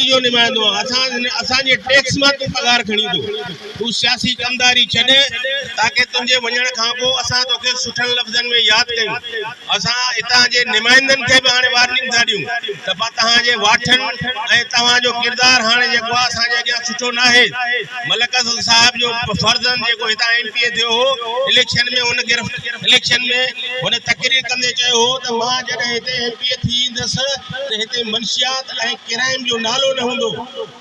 बस्ती जो नुमाइंदो असांजे टैक्स मां तू पगार खणी तू सियासी कमदारी छॾे ताकि तुंहिंजे वञण खां पोइ असां तोखे सुठनि लफ़्ज़नि में यादि कयूं। असां हितां जे नुमाइंदनि खे बि हाणे वार्निंग था ॾियूं त तव्हांजे वाठनि ऐं तव्हांजो किरदारु हाणे जेको आहे असांजे अॻियां सुठो न आहे। मलक साहिब जो फर्ज़न जेको हितां MP थियो हो इलेक्शन में हुन तकरीर कंदे चयो हो त मां जॾहिं हिते MP थी ईंदुसि त हिते मनशियात ऐं क्राइम जो नालो न हूंदो।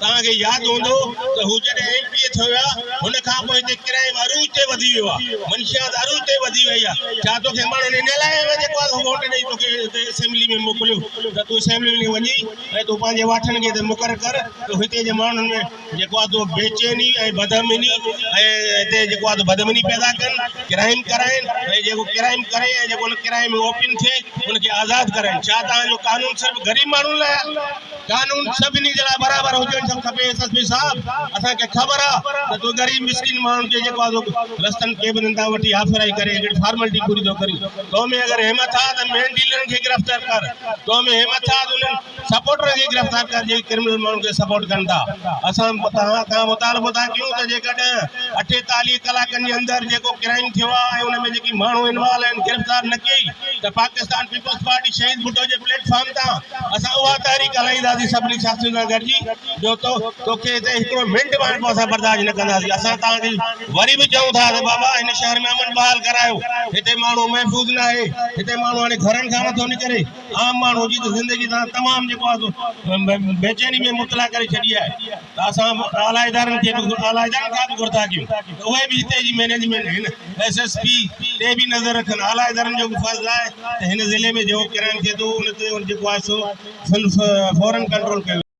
तव्हांखे यादि हूंदो त हू जॾहिं MP थियो आहे हुन खां पोइ हिते क्राइम अरूज ते वधी वियो आहे, मनशियात अरूज ते वधी वई आहे। छा तोखे माण्हुनि इन लाइ जेको आहे वोट ॾेई तोखे हिते असेंबली में मोकिलियो त तूं असेंबली में वञी ऐं तूं पंहिंजे वाठनि खे मुक़ररु कर त हिते जे माण्हुनि में जेको आहे तो बेचैनी ऐं बदअमनी ऐं हिते जेको आहे बदअमनी पैदा कनि, क्राइम कराइनि ऐं जेको क्राइम करे ऐं जेको क्राइम ओपन थिए उनखे आज़ादु कराइनि। छा तव्हांजो कानून सिर्फ़ु ग़रीब माण्हुनि लाइ आहे? कानून सभिनी जे लाइ बराबरि हुजणु खपे। SSP साहब असांखे ख़बर आहे त तूं ग़रीब मिस्किन माण्हुनि खे जेको आहे रस्तनि केबिननि तां वठी हाफ़िराई करे हिकिड़ी फॉर्मेलिटी पूरी थो करी। तो में अगरि हिमत आहे त मेन डीलरनि खे गिरफ़्तार कर, तो में हिमत आहे त उन्हनि सपोर्टरनि खे गिरफ़्तार कर जेके क्रिमिनल माण्हुनि खे सपोर्ट कनि था। असां तव्हां मुतालबो था कयूं त जेकॾहिं 48 कलाकनि जे अंदरि जेको क्राइम थियो आहे ऐं हुन में जेकी माण्हू इन्वॉल्व आहिनि गिरफ़्तार न कई त पाकिस्तान पीपल्स पार्टी शहीद भुट्टो जे प्लेटफॉर्म तां असां उहा तहरीक हलाईंदासीं सभिनी शास्त्रियुनि सां गॾिजी जो तोखे हिते हिकिड़ो मिंट वारो असां बर्दाश्त न कंदासीं। असां तव्हांखे वरी बि चऊं था त बाबा हिन शहर में अमन बहाल करायो। हिते माण्हू महफ़ूज़ न आहे, हिते माण्हू हाणे घरनि खां नथो निकिरे। आम माण्हू जी त ज़िंदगी तमामु जेको आहे बेचैनी में मुबतला करे छॾी आहे। त असां आलाइदारनि खां बि घुर था कयूं त उहे बि हिते जी मैनेजमेंट हिन SSP ते बि नज़र रखनि। आलाइदारनि जो बि फर्ज़ु आहे त हिन ज़िले में जेको क्राइम थिए थो उन ते जेको आहे सो फौरन कंट्रोल कयो।